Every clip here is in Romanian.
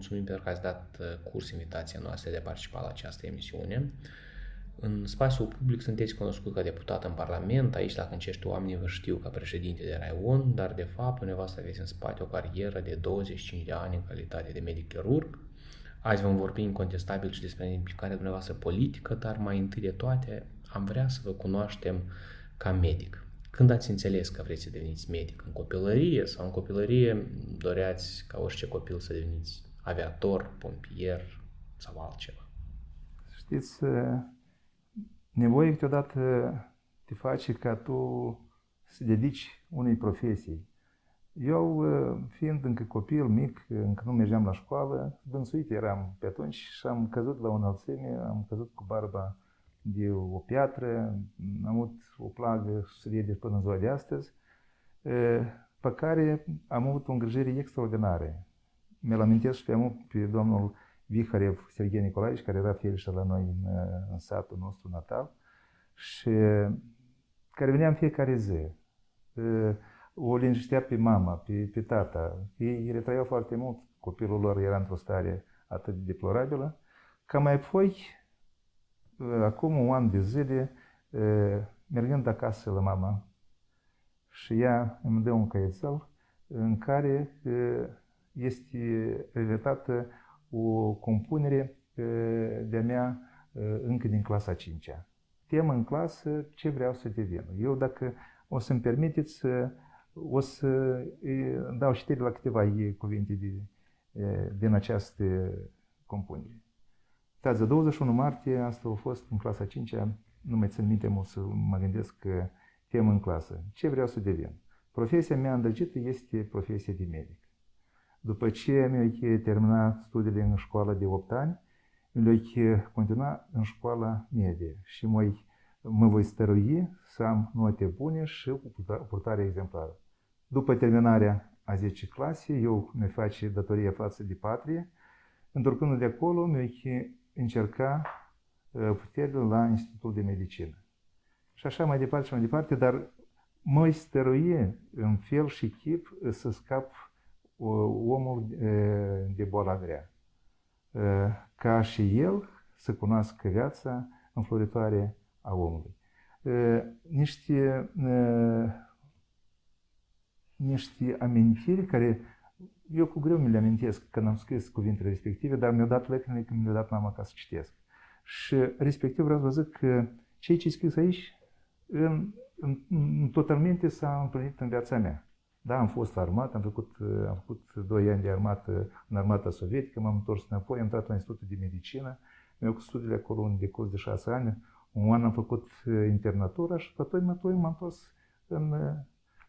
mulțumim pentru că ați dat curs invitația noastră de a participa la această emisiune. În spațiul public sunteți cunoscut ca deputat în Parlament, aici la Câncești oamenii vă știu ca președinte de raion, dar de fapt dumneavoastră aveți în spate o carieră de 25 de ani în calitate de medic chirurg. Azi vom vorbi incontestabil și despre implicarea dumneavoastră politică, dar mai întâi de toate am vrea să vă cunoaștem ca medic. Când ați înțeles că vreți să deveniți medic? În copilărie sau în copilărie doreați ca orice copil să deveniți aviator, pompier sau altceva? Știți, nevoie câteodată te face ca tu să dedici unei profesii. Eu, fiind încă copil mic, încă nu mergeam la școală, dânsuit eram pe atunci și am căzut la o înălțime, am căzut cu barba de o piatră, am avut o plagă și se vede până în ziua de astăzi, pe care am avut o îngrijire extraordinară. Mi-l amintesc și pe domnul Viharev Serghei Nicolaevici, care era felșer la noi în satul nostru natal și care venea în fiecare zi. O liniștea pe mama, pe tata. Ei retrăiau foarte mult. Copilul lor era într-o stare atât de deplorabilă, ca mai apoi, acum un an de zile, mergând acasă la mama, și ea îmi dă un caietel în care este relatată o compunere de-a mea încă din clasa a 5-a. Temă în clasă, ce vreau să devin. Eu, dacă o să-mi permiteți, o să dau citire la câteva cuvinte din această compunere. Uitați, 21 martie, asta a fost în clasa 5-a, nu mai țin minte mult să mă gândesc că temă în clasă. Ce vreau să devin? Profesia mea îndrăgită este profesia de medic. După ce mi-ai terminat studiile în școala de 8 ani, mi-ai continua în școala medie și mă voi stărui să am note bune și o purtare exemplară. După terminarea a 10 clase, eu mi-ai face datoria față de patrie, întorcându de acolo, mi-ai încerca puterile la Institutul de Medicină. Și așa mai departe și mai departe, dar mă stărui în fel și chip să scap omul de boala grea. Ca și el să cunoască viața înfloritoare a omului. Niște amintiri care eu cu greu mi le amintesc când am scris cuvintele respective, dar mi-au dat lăcrimile când mi-le-a dat mama ca să citesc. Și respectiv vreau să vă zic că ceea ce e scris aici totalmente s-a împlinit în viața mea. Da, am fost armat, am făcut 2 ani de armată în armata sovietică, m-am întors înapoi, am intrat la Institutul de Medicină, mi-au făcut studiile acolo un decurs de 6 ani, un an am făcut internatura și apoi m-am întors în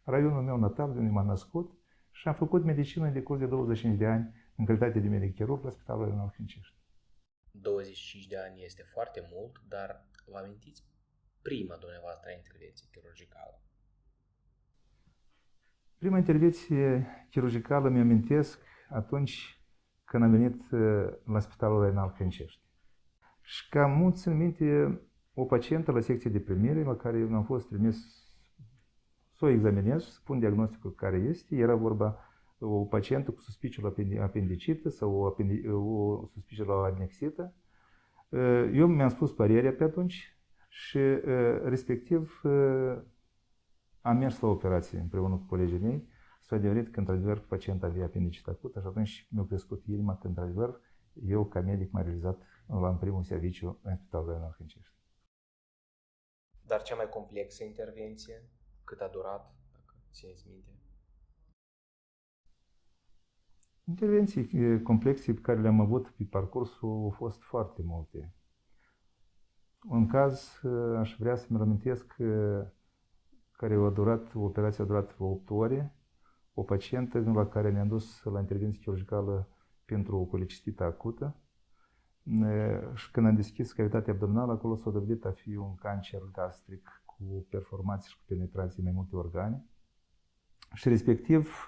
raionul meu natal, de unde m-am născut, și am făcut medicină în decurs de 25 de ani în calitate de medic chirurg la Spitalul Renal Hâncești. 25 de ani este foarte mult, dar vă amintiți prima dumneavoastră intervenție chirurgicală? Prima intervenție chirurgicală mi-amintesc atunci când am venit la Spitalul Renal Hâncești. Și cam mult țin minte o pacientă la secție de primire la care am fost trimis să o examinez, să spun diagnosticul care este. Era vorba o pacientă cu suspiciu la apendicită sau o suspiciu la anexită. Eu mi-am spus părerea pe atunci și respectiv am mers la operație împreună cu colegii mei. S-a adeverit că într-adevăr pacienta avea apendicită acută și atunci mi-a crescut inima că într-adevăr eu ca medic m-am realizat în primul serviciu în Spitalul Renal Hâncești. Dar cea mai complexă intervenție, cât a durat, dacă țineți minte? Intervenții complexe pe care le-am avut pe parcursul au fost foarte multe. Un caz, aș vrea să-mi amintesc, care operația a durat 8 ore, o pacientă la care ne-am dus la intervenție chirurgicală pentru o colecistită acută și când am deschis cavitatea abdominală, acolo s-a dovedit a fi un cancer gastric cu performații și cu penetrații în mai multe organe. Și respectiv,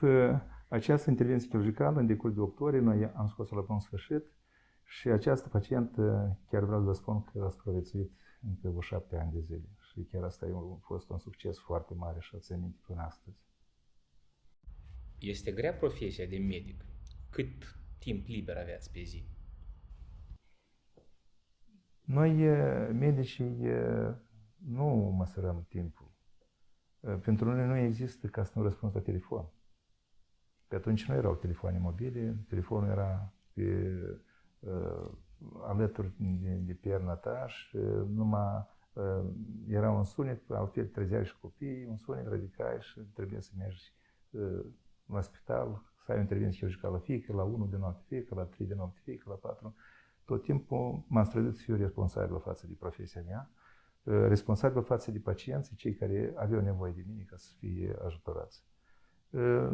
această intervenție chirurgicală, în decurs de 8 ore, noi am scos-o la bun sfârșit și această pacientă, chiar vreau să vă spun că a supraviețuit încă 7 ani de zile. Și chiar asta a fost un succes foarte mare și o țin minte până astăzi. Este grea profesia de medic. Cât timp liber aveați pe zi? Noi, medicii, nu măsurăm timpul. Pentru noi nu există ca să nu răspunzi la telefon. Pe atunci nu erau telefoane mobile, telefonul era alături de pierna ta și numai era un sunet, altfel trezeai și copiii, un sunet ridicai și trebuie să mergi la spital, să ai o intervenție chirurgicală fie că la 1 de noapte, fie că la 3 de noapte, fie că la 4. Tot timpul m-am străduit să fiu responsabil față de profesia mea, responsabil față de pacienții, cei care aveau nevoie de mine ca să fie ajutorați.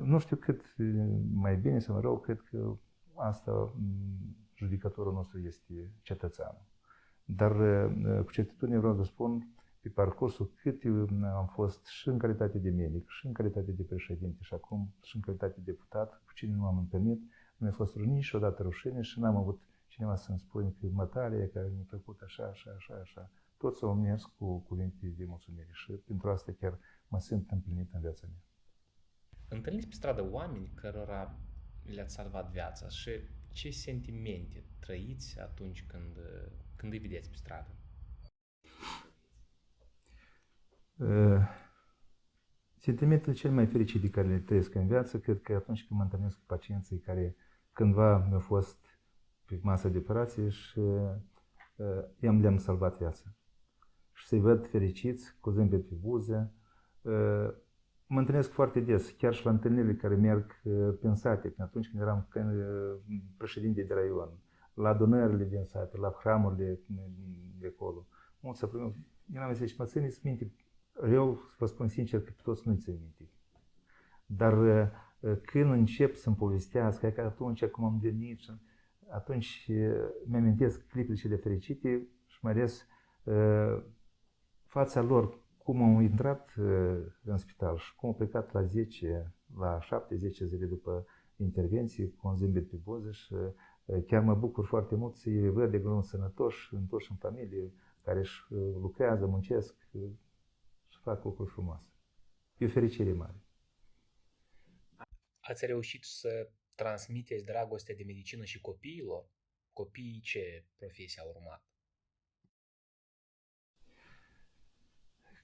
Nu știu cât mai bine sau mai rău, cred că asta judecătorul nostru este cetățeanul. Dar cu certitudine vreau să spun, pe parcursul cât eu am fost și în calitate de medic, și în calitate de președinte, și acum și în calitate de deputat, cu cine nu am întâlnit, nu mi-a fost niciodată rușine și n-am avut cineva să-mi spune că Mătalia, care mi-a făcut așa, așa, așa, așa. Tot să o umnesc cu cuvinte de mulțumire și pentru asta chiar mă simt împlinit în viața mea. Întâlniți pe stradă oameni cărora le-ați salvat viața și ce sentimente trăiți atunci când îi vedeți pe stradă? Sentimentul cel mai fericit de care le trăiesc în viață, cred că atunci când mă întâlnesc cu pacienții care cândva mi-au fost pe masă de operație și le-am salvat viața. Și să-i văd fericiți, cu zâmbet pe buze. Mă întâlnesc foarte des, chiar și la întâlnirile care merg prin sate, până atunci când eram președinte de raion, la adunările din sate, la hramurile de acolo. Mulți să primim. Eram zis, mă țineți minte, eu vă spun sincer că pe toți nu-i țin minte. Dar când încep să-mi povestească, că atunci cum am venit, atunci mi-amintesc clipele cele fericite și mai ales fața lor, cum au intrat în spital și cum au plecat la 10, la 7-10 zile după intervenție, cu un zâmbet pe buze și chiar mă bucur foarte mult să-i văd de greu sănătoși, întorși în familie, care își lucrează, muncesc și fac lucruri frumoase. E o fericire mare. Ați reușit să transmiteți dragostea de medicină și copiilor? Copiii ce profesie au urmat?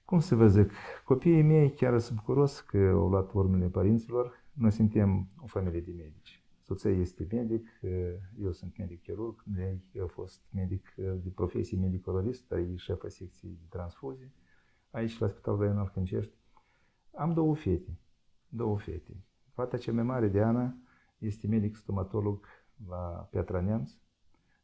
Cum să vă zic, copiii mei chiar sunt bucuros că au luat urmele părinților. Noi suntem o familie de medici. Soția este medic, eu sunt medic chirurg, ei au fost medic de profesie medic-oralist, dar e șefa secției de transfuzie, aici la Spitalul Raional Hâncești. Am două fete. Fata cea mai mare, Diana, este medic stomatolog la Piatra Neamț.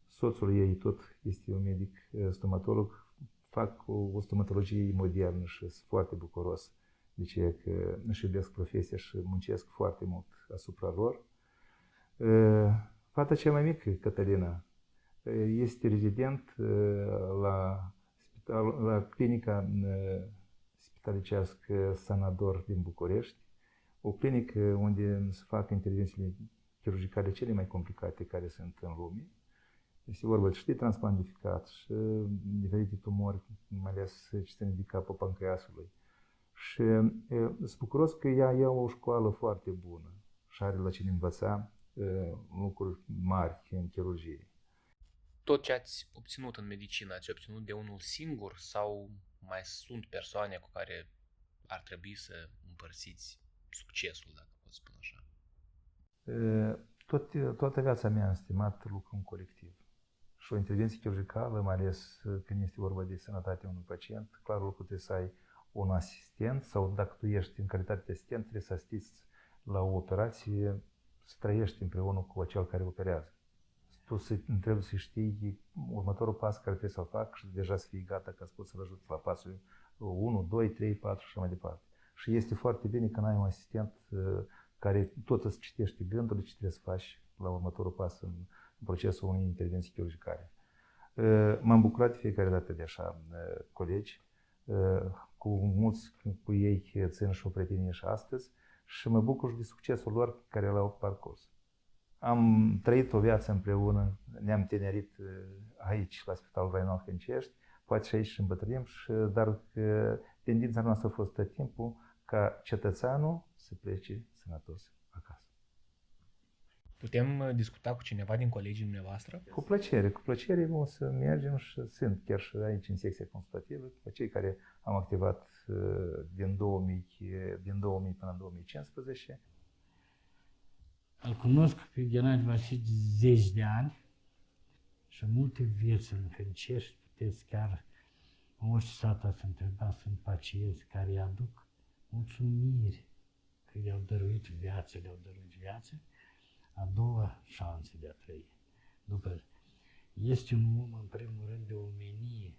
Soțul ei tot este un medic stomatolog. Fac o stomatologie modernă și sunt foarte bucuros de ceea că își iubesc profesia și muncesc foarte mult asupra lor. Fata cea mai mică, Cătălina, este rezident la clinica spitalicească Sanador din București, o clinică unde se fac intervențiile chirurgicale cele mai complicate care sunt în lume. Este vorba de transplantificat și diferite tumori, mai ales ce țin de capul pancreasului. Și sunt bucuros că ea ia o școală foarte bună și are la cine învăța lucruri mari în chirurgie. Tot ce ați obținut în medicină, ați obținut de unul singur sau mai sunt persoane cu care ar trebui să împărțiți succesul, dacă pot spune așa? Toată viața mea am stimat lucru în colectiv. Și o intervenție chirurgicală, mai ales când este vorba de sănătatea unui pacient, clar lucru trebuie să ai un asistent sau dacă tu ești în calitate de asistent, trebuie să asisti la o operație, să trăiești împreună cu acel care operează. Tu trebuie să știi următorul pas care trebuie să-l fac și deja să fii gata ca să poți să-l ajuți la pasul 1, 2, 3, 4 și așa mai departe. Și este foarte bine când ai un asistent care tot îți citește gândurile ce trebuie să faci la următorul pas în procesul unei intervenții chirurgicale. M-am bucurat de fiecare dată de așa colegi, cu mulți cu ei țin și o prietenie și astăzi și mă bucur și de succesul lor care l-au parcurs. Am trăit o viață împreună, ne-am tinerit aici la Spitalul Raional Hâncești, poate și aici și îmbătrânim, dar tendința noastră a fost tot timpul ca cetățeanul să plece sănătos acasă. Putem discuta cu cineva din colegii dumneavoastră? Cu plăcere o să mergem și sunt chiar și aici în secția consultativă, cu cei care am activat din 2000 până în 2015. Îl cunosc pe Ghenadi Vasile zeci de ani și multe vieți îl înfricești, puteți chiar în orice sat ați întrebat, sunt pacienți care îi aduc mulțumiri că le-au dăruit viață, a doua șansă de a trăi. Este un om, în primul rând, de omenie,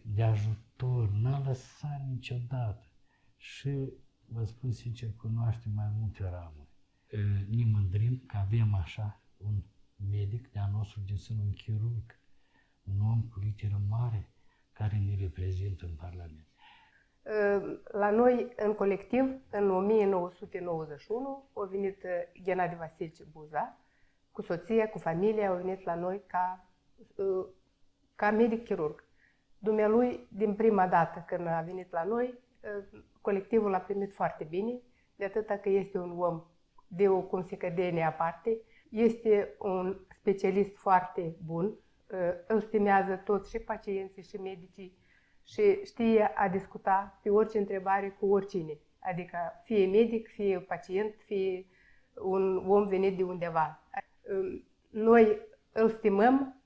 de ajutor, n-a lăsat niciodată. Și, vă spun sincer, cunoaște mai multe ramuri. Ne mândrim că avem așa un medic de-a nostru din sân, un chirurg, un om cu literă mare care ne reprezintă în Parlament. La noi, în colectiv, în 1991, a venit Ghenadi Vasile Buza, cu soția, cu familia, a venit la noi ca medic-chirurg. Dumnealui, din prima dată când a venit la noi, colectivul l-a primit foarte bine, de atâta că este un om de o consecădenie aparte, este un specialist foarte bun, îl stimează toți, și pacienții, și medicii, și știe a discuta pe orice întrebare cu oricine. Adică fie medic, fie pacient, fie un om venit de undeva. Noi îl stimăm,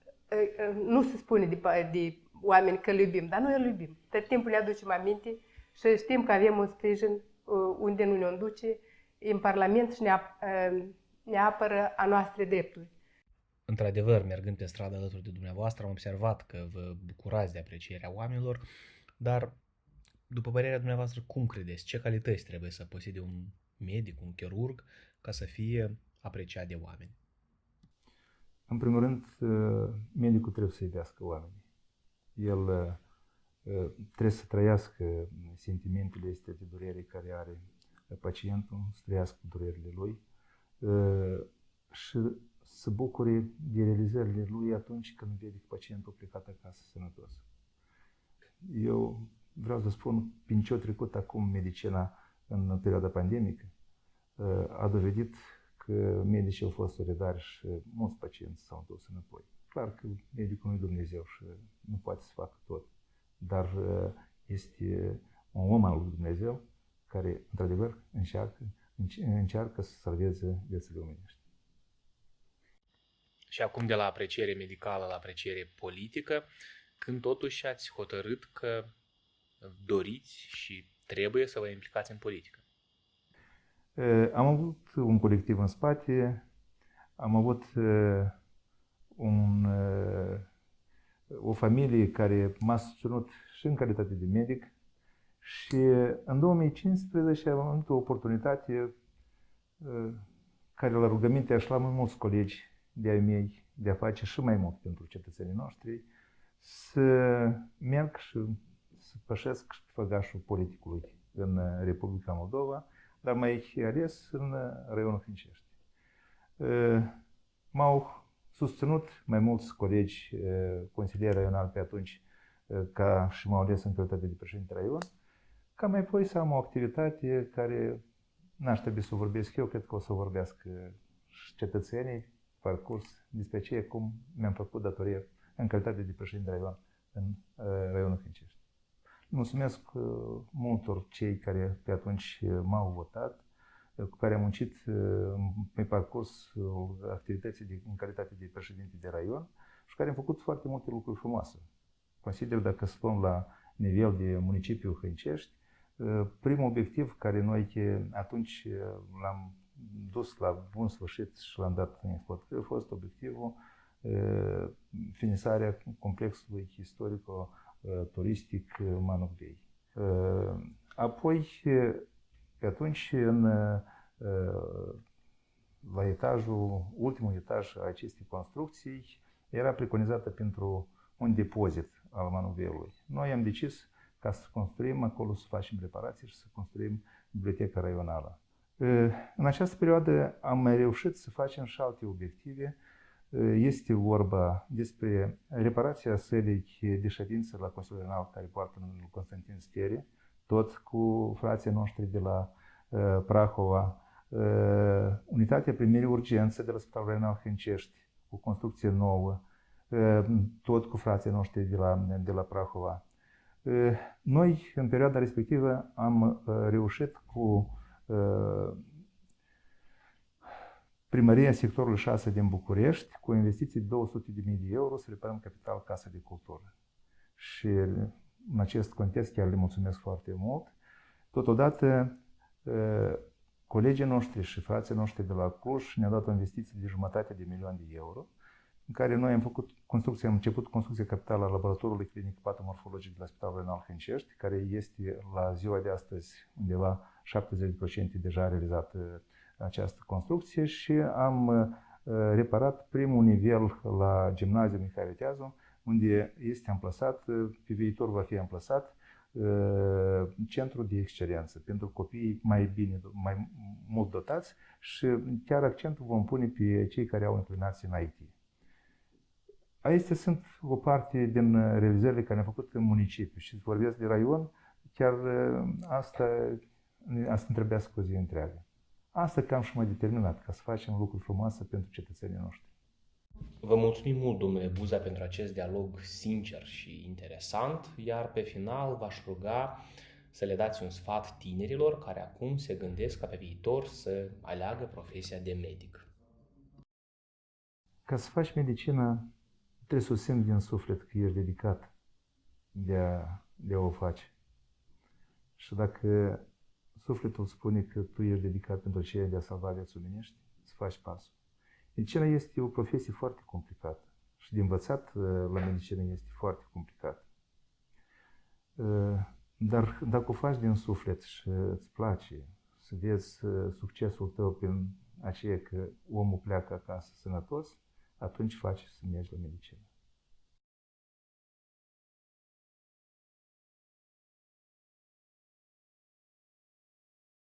nu se spune de oameni că îl iubim, dar noi îl iubim. Tot timpul ne aducem aminte și știm că avem un sprijin unde nu ne duce în Parlament și ne apără a noastre drepturi. Într-adevăr, mergând pe stradă alături de dumneavoastră, am observat că vă bucurați de aprecierea oamenilor, dar, după părerea dumneavoastră, cum credeți? Ce calități trebuie să posede un medic, un chirurg, ca să fie apreciat de oameni? În primul rând, medicul trebuie să iubească oamenii. El trebuie să trăiască sentimentele astea de durere care are pacientul, să trăiască durerile lui și să bucure de realizările lui atunci când vede că pacientul a plecat acasă sănătos. Eu vreau să spun, prin ce a trecut acum medicina în perioada pandemică, a dovedit că medicii au fost solidari și mulți pacienți s-au întors înapoi. Clar că medicul nu e Dumnezeu și nu poate să facă tot, dar este un om al lui Dumnezeu care, într-adevăr, încearcă să salveze viețile omenești. Și acum de la apreciere medicală la apreciere politică, când totuși ați hotărât că doriți și trebuie să vă implicați în politică? Am avut un colectiv în spate, am avut o familie care m-a susținut și în calitate de medic și în 2015 am avut o oportunitate care la rugăminte aș la mai mulți colegi de-ai mei de a face și mai mult pentru cetățenii noștri, să merg și să pășesc și pe făgașul politicului în Republica Moldova, dar mai ales în raionul Hâncești. M-au susținut mai mulți colegi, consilieri raionali pe atunci, ca și m-au ales în calitate de președinte raion, ca mai apoi să am o activitate care n-aș trebui să o vorbesc eu, cred că o să o vorbească și cetățenii parcurs despre ce, cum mi-am făcut datorie în calitate de președinte raion în raionul Hâncești. Mulțumesc multor cei care pe atunci m-au votat, cu care am muncit pe parcurs activității în calitate de președinte de raion și care am făcut foarte multe lucruri frumoase. Consider, dacă spun la nivel de municipiu Hâncești, primul obiectiv care noi atunci l-am dus la bun sfârșit și l-am dat în exploatare a fost obiectivul finisarea complexului istorico-turistic Manugvei. Apoi, pe atunci, la ultimul etaj a acestei construcții, era preconizată pentru un depozit al Manugveiului. Noi am decis ca să construim acolo, să facem reparații și să construim biblioteca raională. În această perioadă am mai reușit să facem și alte obiective. Este vorba despre reparația sălii de ședință la Consiliul Înalt care poartă numele Constantin Stere, tot cu frații noștri de la Prahova, unitatea primării urgență de la Spitalul Renal Hâncești, o construcție nouă, tot cu frații noștri de la Prahova. Noi, în perioada respectivă, am reușit cu Primăria sectorului 6 din București, cu investiții de 200.000 de euro, să reparăm capital Casa de Cultură. Și în acest context chiar le mulțumesc foarte mult. Totodată, colegii noștri și frații noștri de la Cluj ne-au dat o investiție de 500.000 de euro, în care noi am început construcția capitală a laboratorului clinic patomorfologic de la Spitalul Renal Hâncești, care este la ziua de astăzi undeva 70% deja realizată această construcție, și am reparat primul nivel la Gimnaziul Mihai Viteazu, unde este amplasat, pe viitor va fi amplasat, centru de excelență pentru copiii mai mult dotați, și chiar accentul vom pune pe cei care au inclinații în IT. Acestea sunt o parte din realizările care le-am făcut în municipiu, și vorbesc de raion, chiar asta trebuia să o zi întreagă. Asta cam și m-a determinat, ca să facem lucruri frumoase pentru cetățenii noștri. Vă mulțumim mult, domnule Buza, pentru acest dialog sincer și interesant, iar pe final v-aș ruga să le dați un sfat tinerilor care acum se gândesc ca pe viitor să aleagă profesia de medic. Ca să faci medicină, trebuie să o simți din suflet că ești dedicat de a o face. Și dacă sufletul spune că tu ești dedicat pentru aceea de a salva vieți omenești, să faci pasul. Medicina este o profesie foarte complicată și de învățat la medicină este foarte complicat. Dar dacă o faci din suflet și îți place să vezi succesul tău prin aceea că omul pleacă acasă sănătos, atunci faci să mergi la medicină.